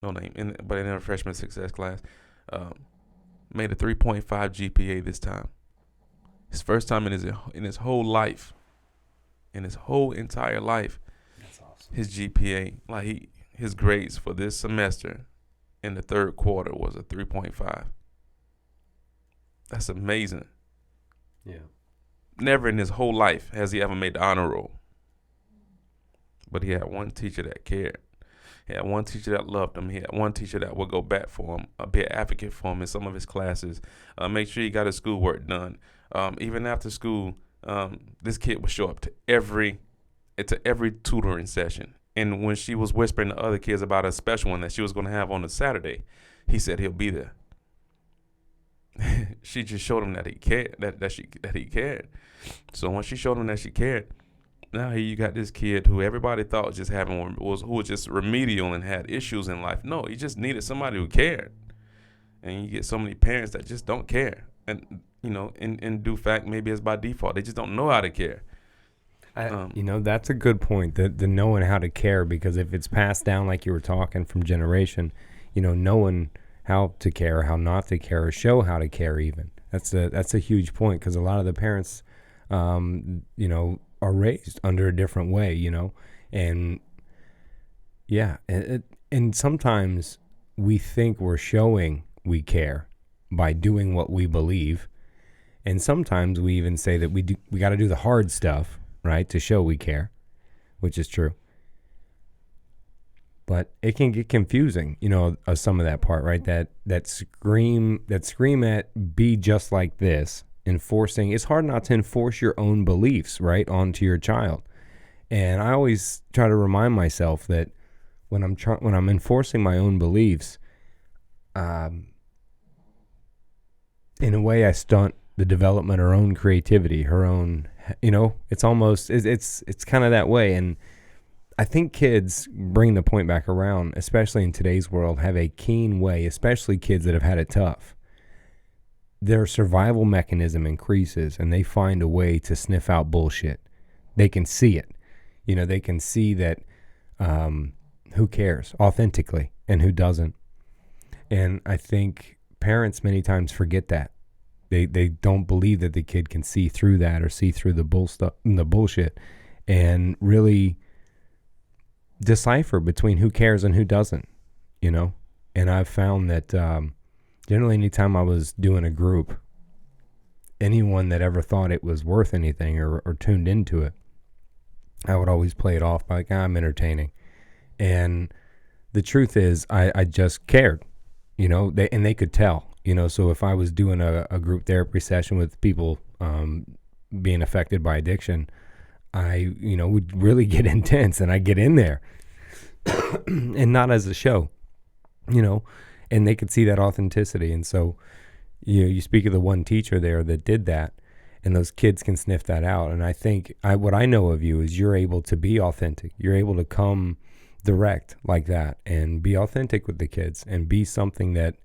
no name, but in a freshman success class, um, made a 3.5 GPA this time. His first time in his whole life, in his whole entire life, That's awesome. his GPA, like his grades for this semester in the third quarter was a 3.5. That's amazing. Yeah. Never in his whole life has he ever made the honor roll. But he had one teacher that cared. He had one teacher that loved him. He had one teacher that would go back for him, be an advocate for him in some of his classes, make sure he got his schoolwork done. Even after school, this kid would show up to every tutoring session. And when she was whispering to other kids about a special one that she was going to have on a Saturday, he said he'll be there. She just showed him that he cared, that he cared. So once she showed him that she cared, now here you got this kid who everybody thought who was just remedial and had issues in life. No, he just needed somebody who cared. And you get so many parents that just don't care. And in due fact, maybe it's by default. They just don't know how to care. That's a good point. The knowing how to care, because if it's passed down like you were talking from generation, knowing how to care, how not to care, or show how to care even. That's a huge point, because a lot of the parents, are raised under a different way, and yeah, and sometimes we think we're showing we care by doing what we believe, and sometimes we even say that we got to do the hard stuff, right, to show we care, which is true. But it can get confusing, some of that part, right? That scream at be just like this. Enforcing, it's hard not to enforce your own beliefs, right, onto your child. And I always try to remind myself that when I'm enforcing my own beliefs, in a way I stunt the development of her own creativity, her own, it's almost, it's kind of that way. And I think kids, bring the point back around, especially in today's world, have a keen way, especially kids that have had it tough. Their survival mechanism increases, and they find a way to sniff out bullshit. They can see it. They can see that who cares authentically and who doesn't. And I think parents many times forget that. They don't believe that the kid can see through that, or see through the bullshit, and really decipher between who cares and who doesn't, And I've found that generally anytime I was doing a group, anyone that ever thought it was worth anything or tuned into it, I would always play it off by like, I'm entertaining. And the truth is, I just cared, they could tell, so if I was doing a group therapy session with people being affected by addiction, I, would really get intense, and I get in there and not as a show, and they could see that authenticity. And so, you speak of the one teacher there that did that, and those kids can sniff that out. And I think what I know of you is you're able to be authentic. You're able to come direct like that and be authentic with the kids, and be something that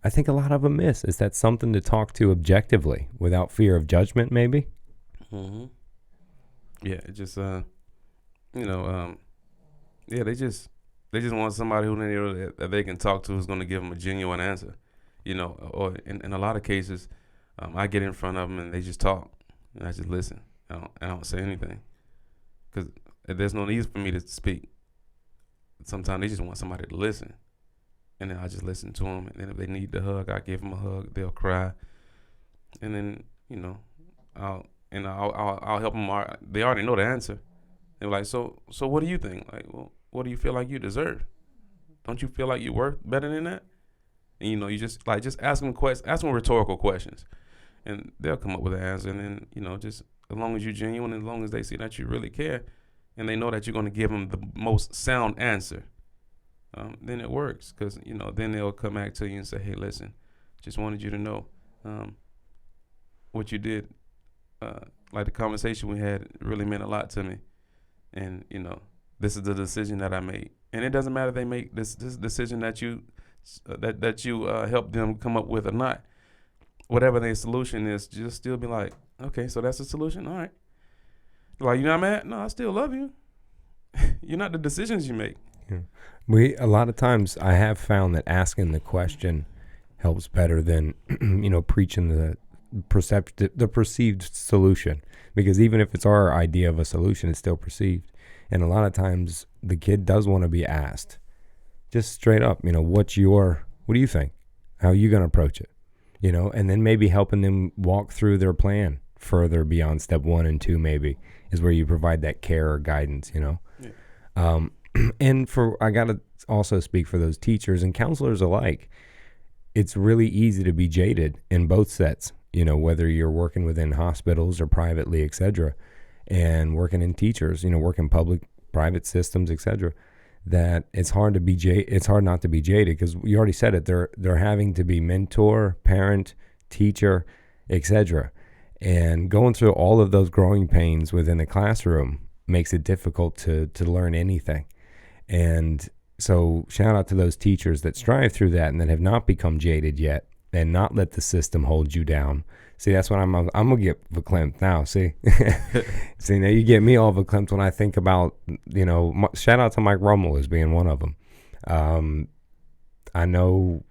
I think a lot of them miss, is that something to talk to objectively without fear of judgment, maybe. Mm-hmm. Yeah, it just yeah, they just want somebody who they know that they can talk to, who's going to give them a genuine answer, Or in a lot of cases, I get in front of them and they just talk, and I just listen. I don't say anything, because there's no need for me to speak. Sometimes they just want somebody to listen, and then I just listen to them. And then if they need the hug, I give them a hug. They'll cry, and then I'll help them. They already know the answer. They're like, so what do you think? Like, well, what do you feel like you deserve? Don't you feel like you're worth better than that? And you just ask them rhetorical questions, and they'll come up with an answer. And then just as long as you're genuine, as long as they see that you really care, and they know that you're going to give them the most sound answer, then it works. Because then they'll come back to you and say, hey, listen, just wanted you to know what you did. Like the conversation we had really meant a lot to me, and this is the decision that I made. And it doesn't matter if they make this decision that you help them come up with or not. Whatever their solution is, just still be like, okay, so that's the solution. All right. Like, you're not mad? No, I still love you. You're not the decisions you make. A lot of times I have found that asking the question helps better than preaching the perceived solution, because even if it's our idea of a solution, it's still perceived. And a lot of times the kid does want to be asked just straight up, what do you think? How are you going to approach it? And then maybe helping them walk through their plan further beyond step 1 and 2 maybe is where you provide that care or guidance, Yeah. And I got to also speak for those teachers and counselors alike. It's really easy to be jaded in both sets, whether you're working within hospitals or privately, etc., and working in teachers, working public, private systems, etc., that it's hard not to be jaded, because you already said it. They're having to be mentor, parent, teacher, etc., and going through all of those growing pains within the classroom makes it difficult to learn anything. And so shout out to those teachers that strive through that and that have not become jaded yet and not let the system hold you down. See, that's what I'm gonna get verklempt now. See, see, now you get me all verklempt when I think about, shout out to Mike Rummel as being one of them. I know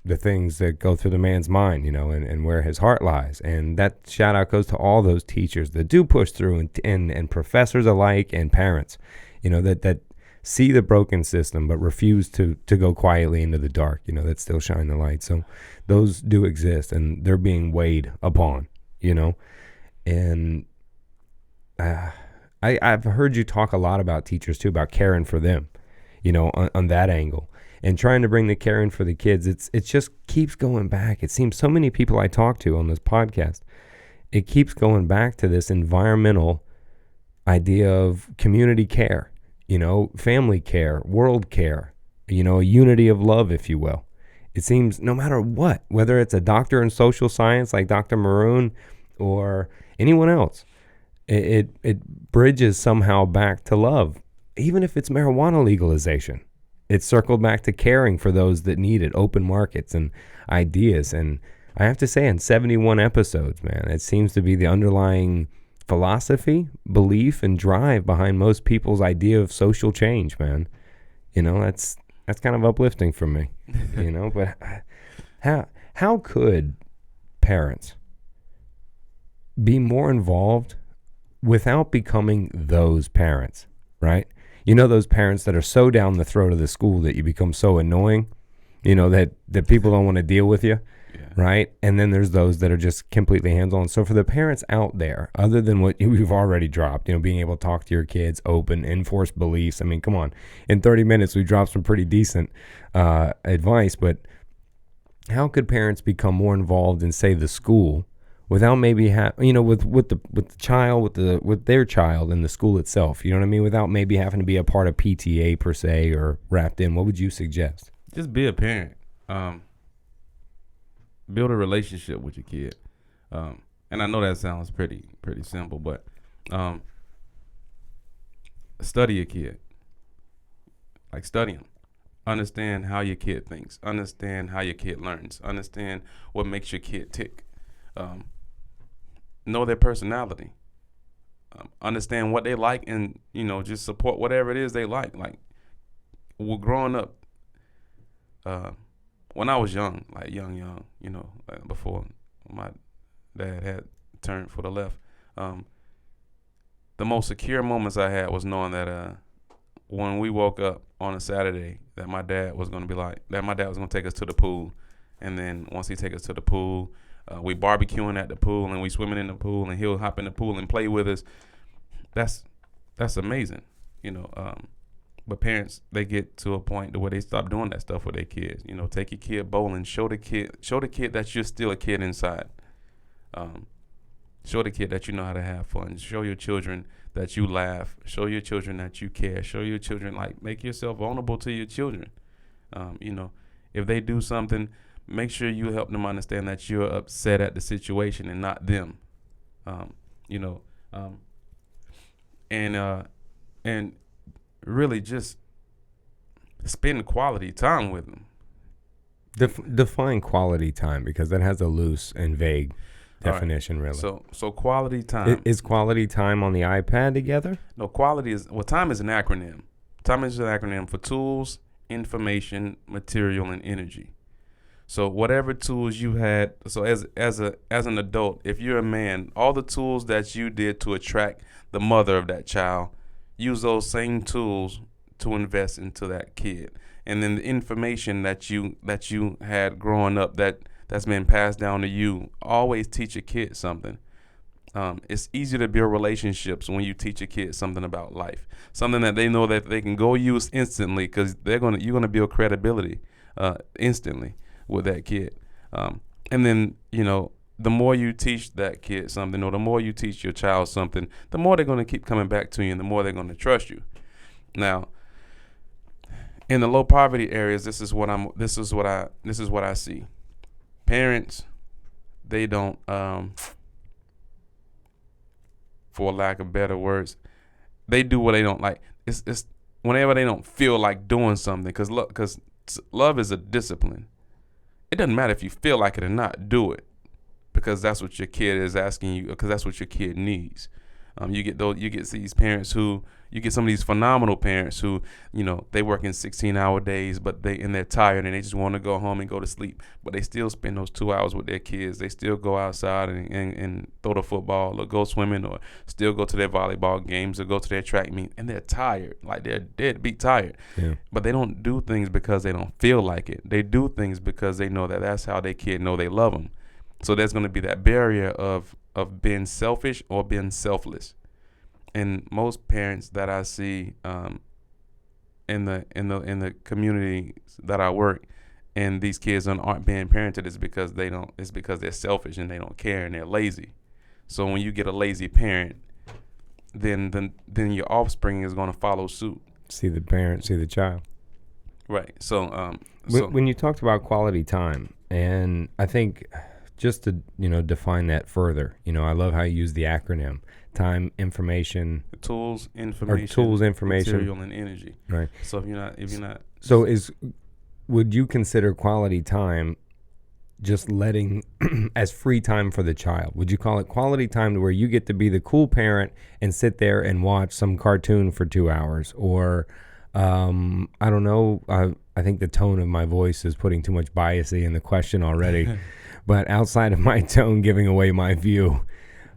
the things that go through the man's mind, and where his heart lies. And that shout out goes to all those teachers that do push through, and professors alike and parents, that see the broken system but refuse to go quietly into the dark, that still shine the light. So those do exist, and they're being weighed upon, and I've heard you talk a lot about teachers too, about caring for them, on that angle, and trying to bring the caring for the kids. It just keeps going back. It seems so many people I talk to on this podcast, it keeps going back to this environmental idea of community care, family care, world care, a unity of love, if you will. It seems no matter what, whether it's a doctor in social science like Dr. Maroon or anyone else, it bridges somehow back to love. Even if it's marijuana legalization, it's circled back to caring for those that need it, open markets and ideas. And I have to say, in 71 episodes, man, it seems to be the underlying philosophy, belief, and drive behind most people's idea of social change, man. That's kind of uplifting for me, But how could parents be more involved without becoming those parents, right? Those parents that are so down the throat of the school that you become so annoying, that people don't want to deal with you. Yeah. Right? And then there's those that are just completely hands-on. So for the parents out there, other than what we've already dropped, being able to talk to your kids, open, enforce beliefs. I mean, come on. In 30 minutes, we dropped some pretty decent advice. But how could parents become more involved in, say, the school without maybe with the child, with their child in the school itself? You know what I mean? Without maybe having to be a part of PTA per se or wrapped in. What would you suggest? Just be a parent. Build a relationship with your kid. And I know that sounds pretty simple, but study your kid. Like, study them. Understand how your kid thinks. Understand how your kid learns. Understand what makes your kid tick. Know their personality. Understand what they like, and just support whatever it is they like. Like, we're growing up. When I was young, like young, like before my dad had turned for the left, the most secure moments I had was knowing that when we woke up on a Saturday, that my dad was going to take us to the pool. And then once he take us to the pool, we barbecuing at the pool, and we swimming in the pool, and he'll hop in the pool and play with us. That's amazing, But parents, they get to a point to where they stop doing that stuff with their kids. Take your kid bowling. Show the kid that you're still a kid inside. Show the kid that you know how to have fun. Show your children that you laugh. Show your children that you care. Show your children, make yourself vulnerable to your children. If they do something, make sure you help them understand that you're upset at the situation and not them. And really just spend quality time with them. Define quality time, because that has a loose and vague definition, right. Really. So quality time. Is quality time on the iPad together? No, time is an acronym. Time is an acronym for tools, information, material, and energy. So whatever tools you had, so as an adult, if you're a man, all the tools that you did to attract the mother of that child, use those same tools to invest into that kid. And then the information that you had growing up that's been passed down to you, always teach a kid something. It's easier to build relationships when you teach a kid something about life, something that they know that they can go use instantly, because you're gonna build credibility instantly with that kid. And then, the more you teach that kid something, or the more you teach your child something, the more they're gonna keep coming back to you, and the more they're gonna trust you. Now, in the low poverty areas, this is what I see. Parents, they don't, for lack of better words, they do what they don't like. It's whenever they don't feel like doing something, because love is a discipline. It doesn't matter if you feel like it or not, do it, because that's what your kid is asking you, because that's what your kid needs. You get these parents who, you get some of these phenomenal parents who, they work in 16-hour days, but they're tired and they just want to go home and go to sleep, but they still spend those 2 hours with their kids. They still go outside and throw the football, or go swimming, or still go to their volleyball games, or go to their track meet, and they're tired, like they're deadbeat tired. Yeah. But they don't do things because they don't feel like it. They do things because they know that that's how their kid know they love them. So there's going to be that barrier of being selfish or being selfless. And most parents that I see in the community that I work, and these kids aren't being parented, is because it's because they're selfish and they don't care and they're lazy. So when you get a lazy parent, then your offspring is going to follow suit. See the parent, see the child. Right. So when you talked about quality time, and I think, just to define that further, I love how you use the acronym: time, information, tools, information, material, and energy. Right. So if you're not. So would you consider quality time just letting as free time for the child? Would you call it quality time to where you get to be the cool parent and sit there and watch some cartoon for 2 hours, or I don't know. I think the tone of my voice is putting too much bias in the question already. But outside of my tone giving away my view,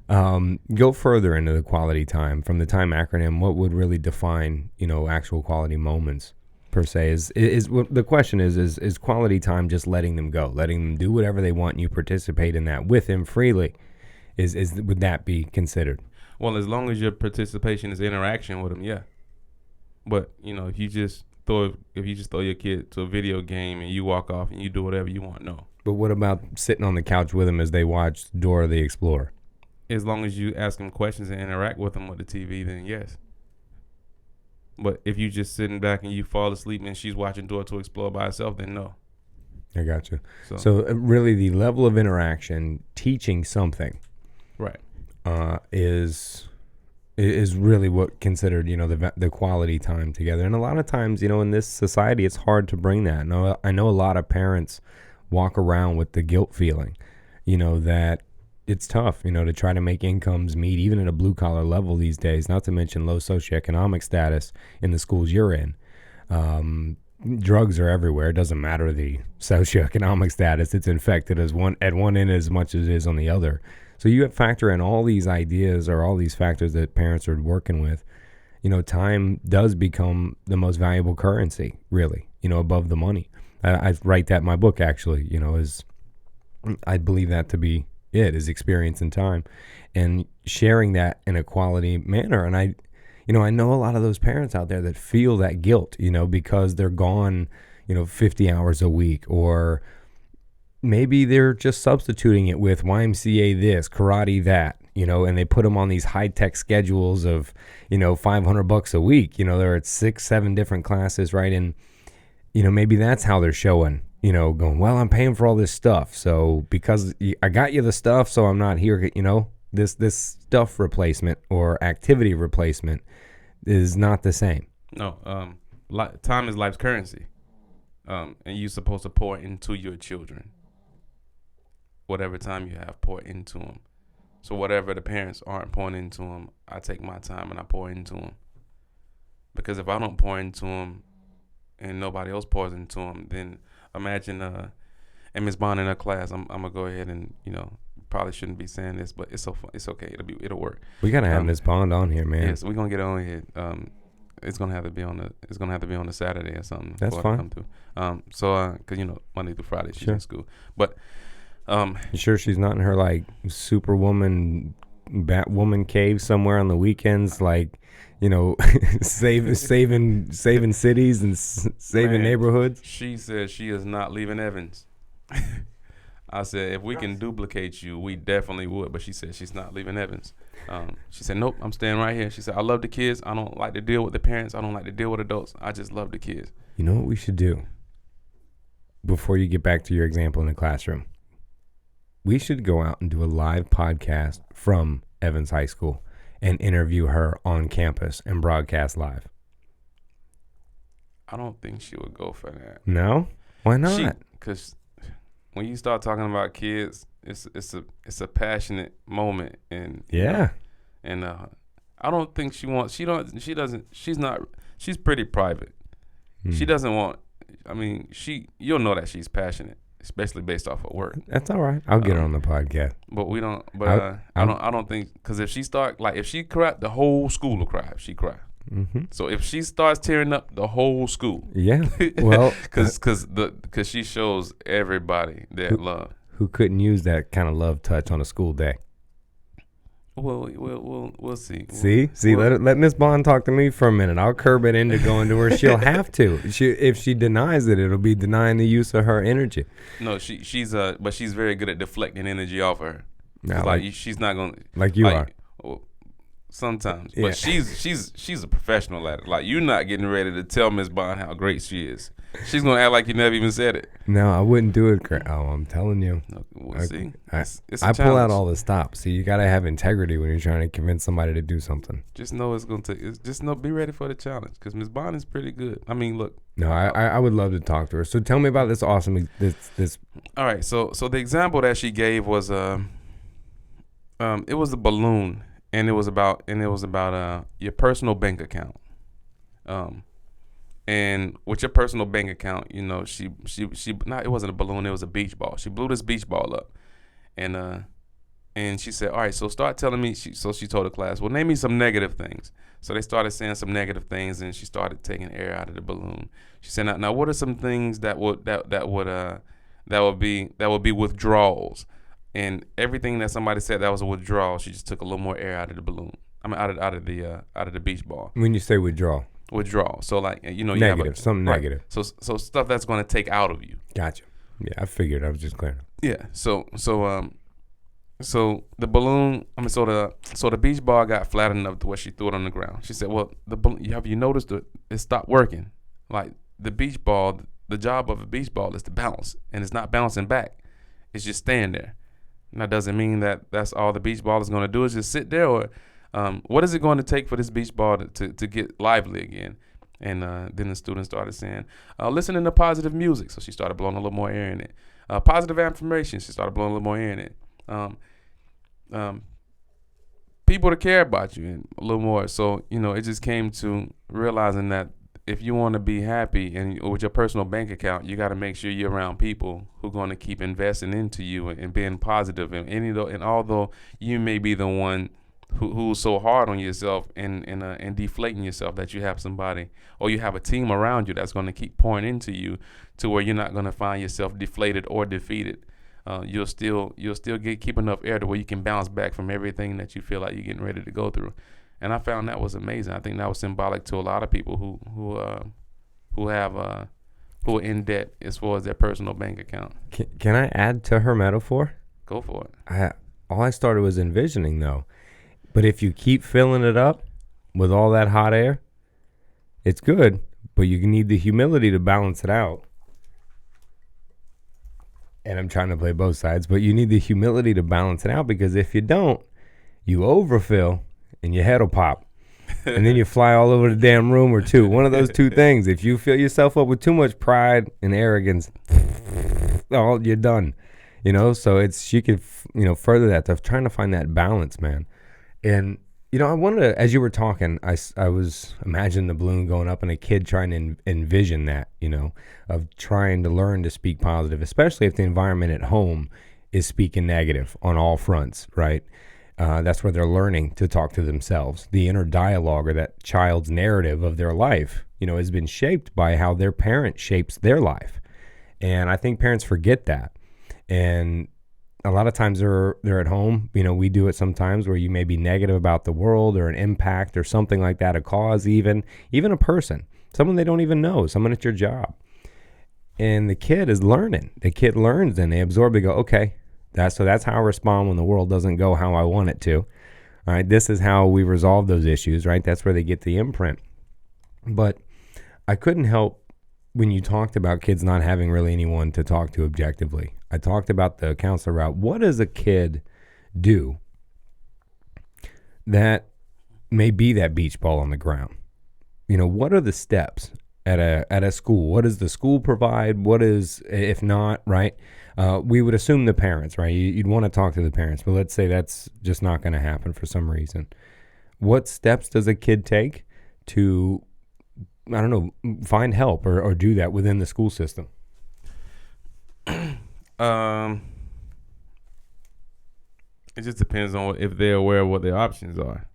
go further into the quality time. From the time acronym, what would really define, actual quality moments per se? Is the question is quality time just letting them go, letting them do whatever they want, and you participate in that with them freely? Would that be considered? Well, as long as your participation is interaction with them, yeah. But if you just throw your kid to a video game and you walk off and you do whatever you want, no. But what about sitting on the couch with them as they watch Dora the Explorer? As long as you ask them questions and interact with them with the TV, then yes. But if you just sitting back and you fall asleep and she's watching Dora to Explore by herself, then no. I got you. So really, the level of interaction, teaching something, right, is really what considered, the quality time together. And a lot of times, in this society, it's hard to bring that. I know a lot of parents walk around with the guilt feeling, that it's tough, to try to make incomes meet, even at a blue collar level these days, not to mention low socioeconomic status in the schools you're in. Drugs are everywhere. It doesn't matter the socioeconomic status. It's infected at one end as much as it is on the other. So you factor in all these ideas, or all these factors that parents are working with. Time does become the most valuable currency, really, above the money. I write that in my book, actually, I believe that to be is experience and time, and sharing that in a quality manner. And I know a lot of those parents out there that feel that guilt, because they're gone, 50 hours a week, or maybe they're just substituting it with YMCA this, karate that, and they put them on these high-tech schedules of, $500 a week. They're at 6-7 different classes, right? And maybe that's how they're showing, going, well, I'm paying for all this stuff. So because I got you the stuff, so I'm not here, this stuff replacement or activity replacement is not the same. No, time is life's currency. And you're supposed to pour into your children. Whatever time you have, pour into them. So whatever the parents aren't pouring into them, I take my time and I pour into them. Because if I don't pour into them and nobody else pours into them, then imagine and Miss Bond in her class. I'm gonna go ahead and probably shouldn't be saying this, but it's so fun. It's okay. It'll work. We gotta have Miss Bond on here, man. Yes, we're gonna get her on here. It's gonna have to be on a Saturday or something. That's fine. Come through. Cause Monday through Friday she's in school, but you sure she's not in her like Superwoman Batwoman cave somewhere on the weekends, like saving cities and saving neighborhoods? She says she is not leaving Evans. I said, if we can duplicate you, we definitely would. But she said she's not leaving Evans. She said, nope, I'm staying right here. She said, I love the kids. I don't like to deal with the parents. I don't like to deal with adults. I just love the kids. You know what we should do? Before you get back to your example in the classroom, we should go out and do a live podcast from Evans High School and interview her on campus and broadcast live. I don't think she would go for that. No? Why not? Because when you start talking about kids, it's a passionate moment, and yeah, I don't think she's pretty private. She doesn't want. I mean, you'll know that she's passionate, especially based off of work. That's all right. I'll get her on the podcast. But we don't. But I don't think, because if she cry, the whole school will cry if she cry. Mm-hmm. So if she starts tearing up, the whole school. Yeah. Well, because she shows everybody that love. Who couldn't use that kind of love touch on a school day? Well, we'll see. See. Let Miss Bond talk to me for a minute. I'll curb it into going to her. She'll have to. If she denies it, it'll be denying the use of her energy. No, she's very good at deflecting energy off of her. Now, she's not gonna you are. Well, sometimes, yeah. But she's a professional at it. Like, you're not getting ready to tell Miss Bond how great she is. She's gonna act like you never even said it. No, I wouldn't do it. I'm telling you. We'll see. I pull out all the stops. So you gotta have integrity when you're trying to convince somebody to do something. Just know it's gonna take. Be ready for the challenge, because Miss Bond is pretty good. I mean, look. No, I would love to talk to her. So tell me about this awesome this. All right. So the example that she gave was it was a balloon, and it was about your personal bank account. And with your personal bank account, she it wasn't a balloon, it was a beach ball. She blew this beach ball up, and she said, all right, so start telling me. She told the class, well, name me some negative things. So they started saying some negative things, and she started taking air out of the balloon. She said, now what are some things that would be withdrawals? And everything that somebody said that was a withdrawal, she just took a little more air out of the balloon. I mean, out of the beach ball. When you say withdrawal, so like you negative, have something right. negative. So stuff that's going to take out of you. Gotcha. Yeah, I figured. I was just clearing up. Yeah. So the balloon. So the beach ball got flat enough to where she threw it on the ground. She said, "Well, have you noticed it stopped working? Like, the beach ball. The job of a beach ball is to bounce, and it's not bouncing back. It's just staying there. And that doesn't mean that that's all the beach ball is going to do is just sit there, or what is it going to take for this beach ball to get lively again?" And then the students started saying, listening to positive music. So she started blowing a little more air in it. Positive affirmation. She started blowing a little more air in it. People to care about you and a little more. So, it just came to realizing that if you want to be happy and with your personal bank account, you got to make sure you're around people who are going to keep investing into you and being positive. And although you may be the one who's so hard on yourself and deflating yourself, that you have somebody or you have a team around you that's going to keep pouring into you, to where you're not going to find yourself deflated or defeated. You'll still keep enough air to where you can bounce back from everything that you feel like you're getting ready to go through. And I found that was amazing. I think that was symbolic to a lot of people who are in debt as far as their personal bank account. Can I add to her metaphor? Go for it. All I started was envisioning, though. But if you keep filling it up with all that hot air, it's good, but you need the humility to balance it out. And I'm trying to play both sides, but you need the humility to balance it out, because if you don't, you overfill and your head will pop. And then you fly all over the damn room or two. One of those two things. If you fill yourself up with too much pride and arrogance, you're done. So she could, further that. They're trying to find that balance, man. And, I wanted to, as you were talking, I was imagining the balloon going up and a kid trying to envision that, of trying to learn to speak positive, especially if the environment at home is speaking negative on all fronts, right? That's where they're learning to talk to themselves. The inner dialogue or that child's narrative of their life, has been shaped by how their parent shapes their life. And I think parents forget that. And a lot of times they're at home. We do it sometimes where you may be negative about the world or an impact or something like that, a cause, even a person, someone they don't even know, someone at your job. And the kid is learning. The kid learns and they absorb. They go, okay, that's how I respond when the world doesn't go how I want it to. All right, this is how we resolve those issues, right? That's where they get the imprint. But I couldn't help when you talked about kids not having really anyone to talk to objectively. I talked about the counselor route. What does a kid do that may be that beach ball on the ground? What are the steps at a school? What does the school provide? What is, if not, right? We would assume the parents, right? You'd want to talk to the parents, but let's say that's just not going to happen for some reason. What steps does a kid take to, I don't know, find help or do that within the school system? It just depends on if they're aware of what their options are.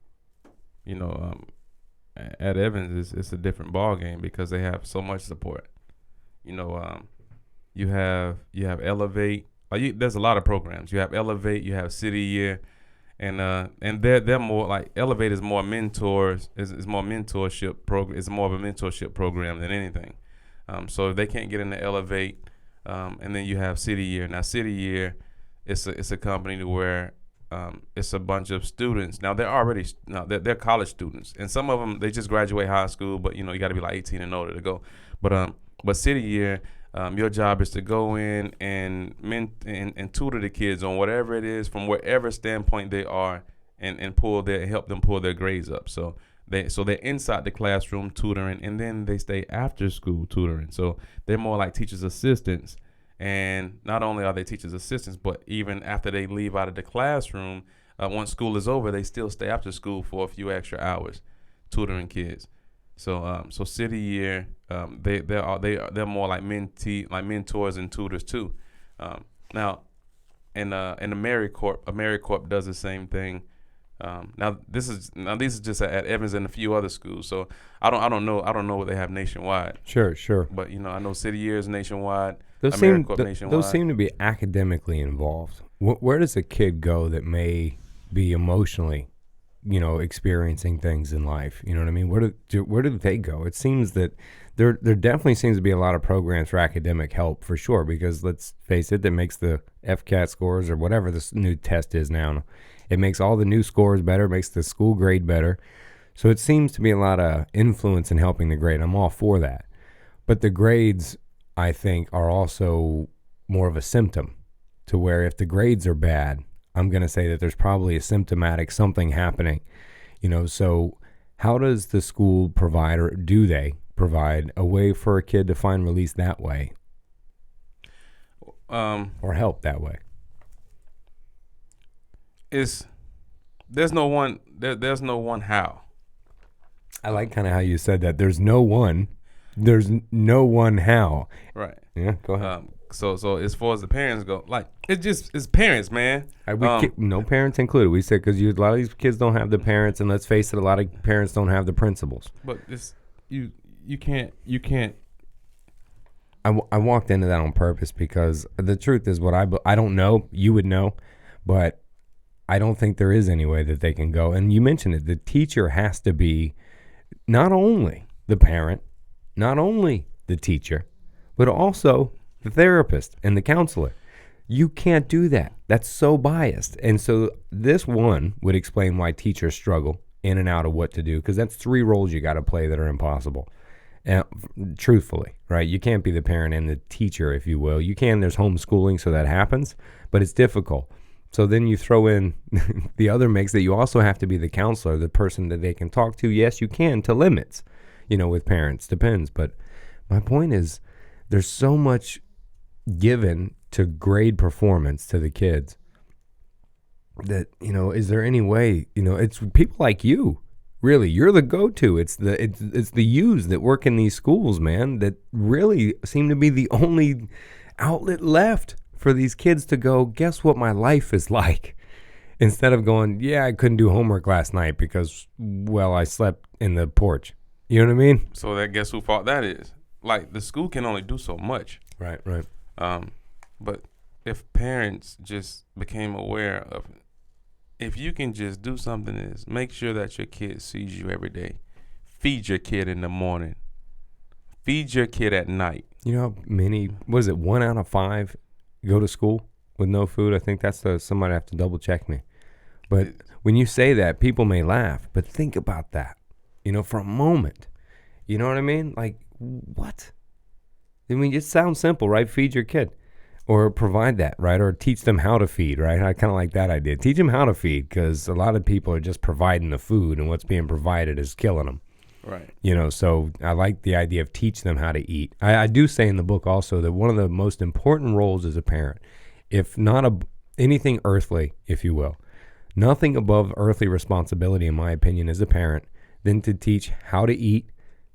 At Evans, it's a different ball game because they have so much support. You have Elevate. There's a lot of programs. You have Elevate. You have City Year, and they're more like Elevate is more mentors. Is more mentorship program. It's more of a mentorship program than anything. So if they can't get into Elevate, and then you have City Year. Now City Year, it's a company to where it's a bunch of students. Now they're college students, and some of them they just graduate high school, but you got to be like 18 and older to go. But City Year, your job is to go in and tutor the kids on whatever it is from wherever standpoint they are, and help them pull their grades up. So they're inside the classroom tutoring, and then they stay after school tutoring. So they're more like teachers' assistants. And not only are they teachers' assistants, but even after they leave out of the classroom, once school is over, they still stay after school for a few extra hours, tutoring kids. So City Year, they're more like mentors and tutors too. Now, in AmeriCorp does the same thing. Now these is just at Evans and a few other schools. So I don't know what they have nationwide. Sure. But I know City Year is nationwide. Those seem to be academically involved. Where does a kid go that may be emotionally, experiencing things in life? You know what I mean? Where do they go? It seems that there definitely seems to be a lot of programs for academic help for sure. Because let's face it, that makes the FCAT scores or whatever this new test is now. It makes all the new scores better. Makes the school grade better. So it seems to be a lot of influence in helping the grade. I'm all for that, but the grades, I think, are also more of a symptom to where if the grades are bad, I'm going to say that there's probably a symptomatic something happening, so how does the school provide, or do they provide a way for a kid to find release that way? Or help that way? There's no one how. I like kind of how you said that. There's no one how. Right. Yeah, go ahead. So as far as the parents go, like it's parents, man. No parents included. We said because a lot of these kids don't have the parents, and let's face it, a lot of parents don't have the principals. But you can't. I walked into that on purpose because the truth is I don't know. You would know, but I don't think there is any way that they can go. And you mentioned it. The teacher has to be not only the parent, not only the teacher, but also the therapist and the counselor. You can't do that. That's so biased. And so this one would explain why teachers struggle in and out of what to do, because that's 3 roles you got to play that are impossible. And truthfully, right? You can't be the parent and the teacher, if you will. You can. There's homeschooling, so that happens, but it's difficult. So then you throw in the other mix that you also have to be the counselor, the person that they can talk to. Yes, you can, to limits, with parents. Depends. But my point is there's so much given to grade performance to the kids that, is there any way, it's people like you, really, you're the go-to. It's the yous that work in these schools, man, that really seem to be the only outlet left for these kids to go, guess what my life is like? Instead of going, yeah, I couldn't do homework last night because, well, I slept in the porch. You know what I mean? So that guess who fault that is? Like, the school can only do so much. Right. But if parents just became aware of it, if you can just do something is make sure that your kid sees you every day. Feed your kid in the morning. Feed your kid at night. You know how many, what is it, 1 out of 5 go to school with no food? I think that's somebody have to double check me. But when you say that, people may laugh, but think about that, for a moment. You know what I mean? Like, what? I mean, it sounds simple, right? Feed your kid or provide that, right? Or teach them how to feed, right? I kind of like that idea. Teach them how to feed, because a lot of people are just providing the food, and what's being provided is killing them. Right. So I like the idea of teach them how to eat. I do say in the book also that one of the most important roles as a parent, if not anything earthly, if you will, nothing above earthly responsibility, in my opinion, as a parent, than to teach how to eat,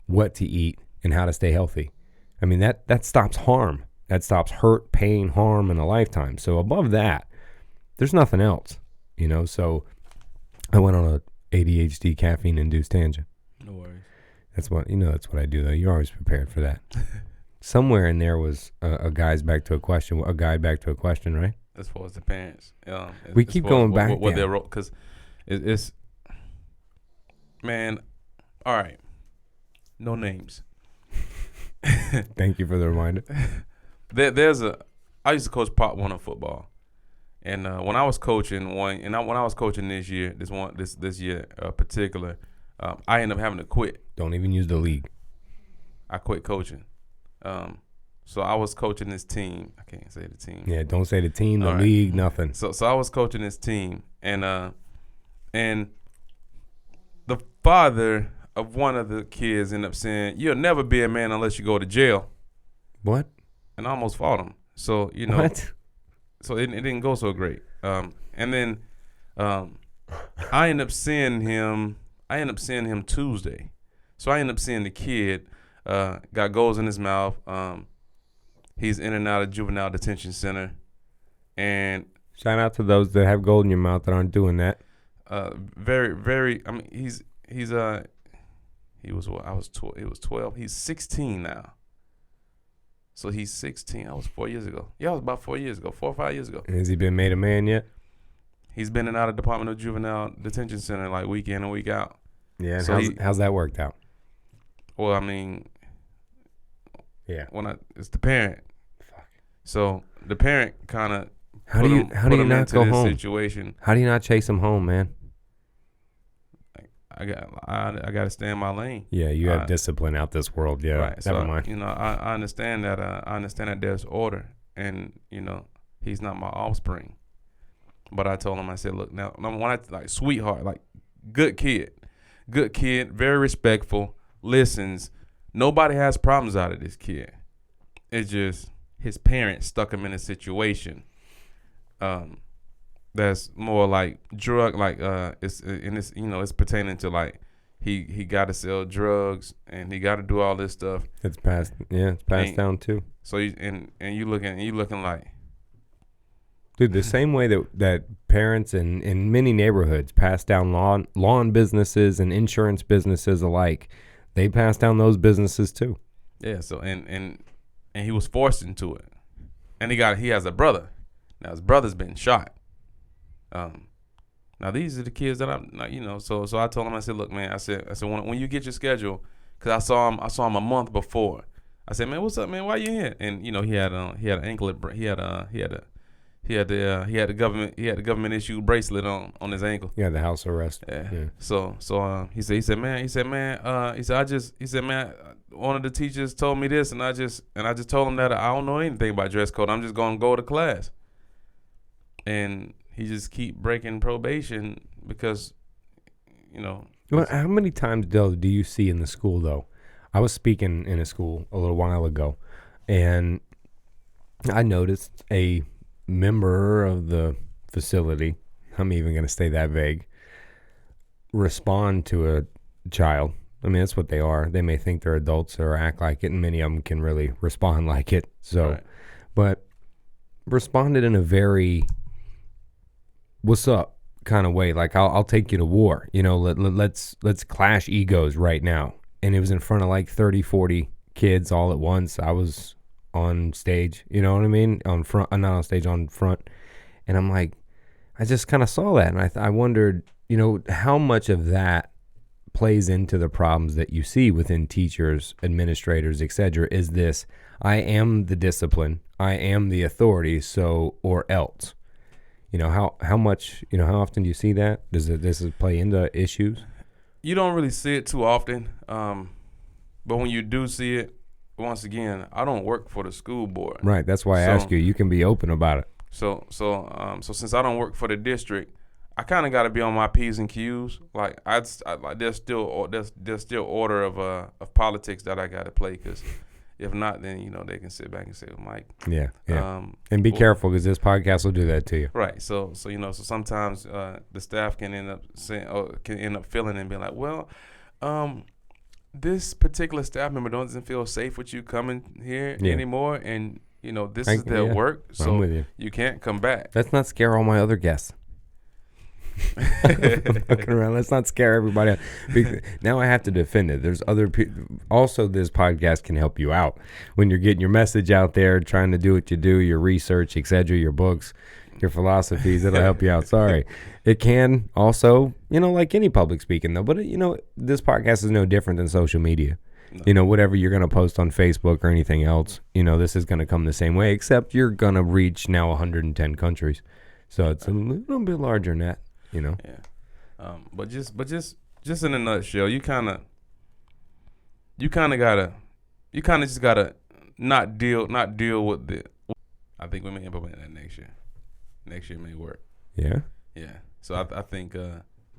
what to eat, and how to stay healthy. I mean, that stops harm. That stops hurt, pain, harm in a lifetime. So above that, there's nothing else, So I went on a ADHD caffeine-induced tangent. No worries. That's what I do, though. You're always prepared for that. Somewhere in there was a guide back to a question, right? As far as the parents, we keep going back. What their role, because it's man. All right, no names. Thank you for the reminder. I used to coach Part 1 of football, and when I was coaching when I was coaching this year, this year particular, I ended up having to quit. Don't even use the league. I quit coaching. So I was coaching this team. I can't say the team. Yeah, don't say the team, the league, nothing. So I was coaching this team, and the father of one of the kids ended up saying, "You'll never be a man unless you go to jail." What? And I almost fought him. So What? So it didn't go so great. And then I ended up seeing him. Tuesday. So I ended up seeing the kid. Got goals in his mouth. He's in and out of juvenile detention center, and shout out to those that have gold in your mouth that aren't doing that. Very, very. I mean, he was what? He was 12. He's 16 now. So he's 16. That was 4 years ago. Yeah, it was about 4 years ago, 4 or 5 years ago. Has he been made a man yet? He's been in and out of Department of Juvenile Detention Center like week in and week out. Yeah. And so how's that worked out? Well, I mean, yeah. It's the parent. Fuck. So the parent kind of how do you not go home? Situation. How do you not chase him home, man? I got to stay in my lane. Yeah, you have discipline out this world. Yeah, right. Never so, mind. I understand that. I understand that there's order, and he's not my offspring. But I told him, I said, look, now when sweetheart, like good kid, very respectful, listens. Nobody has problems out of this kid. It's just his parents stuck him in a situation that's more like drug, like it's pertaining to like he got to sell drugs and he got to do all this stuff. It's passed down too. So you looking like, dude, the same way that parents in many neighborhoods pass down lawn businesses and insurance businesses alike, they pass down those businesses too. Yeah. So and he was forced into it, and he has a brother. Now his brother's been shot. Now these are the kids that I'm like, So I told him, I said, look, man, I said when you get your schedule, because I saw him a month before. I said, man, what's up, man? Why you here? And he had an anklet, he had the government issued bracelet on his ankle. Yeah, the house arrest. Yeah. So he said, man, one of the teachers told me this, and I just told him that I don't know anything about dress code. I'm just gonna go to class. And he just keep breaking probation because, Well, how many times, do you see in the school though? I was speaking in a school a little while ago, and I noticed a member of the facility I'm even going to stay that vague, respond to a child. I mean, that's what they are. They may think they're adults or act like it, and many of them can really respond like it. So, Right. but responded in a very "what's up" kind of way. Like, I'll take you to war. You know, let's clash egos right now. And it was in front of like 30, 40 kids all at once. I was on stage, you know what I mean? On front, not on stage, on front. And I'm like, I just kind of saw that, and I wondered, you know, how much of that plays into the problems that you see within teachers, administrators, etc. Is this, I am the discipline, I am the authority, so, or else. You know, how much, you know, how often do you see that? Does this play into issues? You don't really see it too often, but when you do see it, once again, I don't work for the school board. Right, that's why I ask you. You can be open about it. So since I don't work for the district, I kind of got to be on my P's and Q's. Like like there's still order of politics that I got to play, because if not, then you know they can sit back and say, well, Mike. Yeah. And be careful, because this podcast will do that to you. Right. So you know, so sometimes the staff can end up feeling and being like, well, this particular staff member doesn't feel safe with you coming here anymore, and you know this is their work, so I'm with you can't come back. Let's not scare all my other guests. Fucking around. Let's not scare everybody else. Now I have to defend it. There's other people. Also, this podcast can help you out when you're getting your message out there, trying to do what you do, your research, etc., your books, your philosophies. It'll help you out. Sorry. It can also, you know, like any public speaking though, but you know, this podcast is no different than social media. No. You know, whatever you're going to post on Facebook or anything else, you know, this is going to come the same way, except you're going to reach now 110 countries. So it's a little bit larger than that, you know? Yeah. But just in a nutshell, you kind of just gotta not deal with the. I think we may implement that next year. Next year may work. Yeah. Yeah. So I think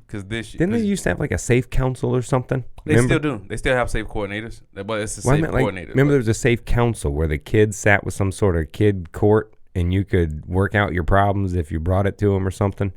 because this didn't they used to have like a safe council or something? They still do. They still have safe coordinators, but it's a safe coordinator. Remember, there was a safe council where the kids sat with some sort of kid court, and you could work out your problems if you brought it to them or something.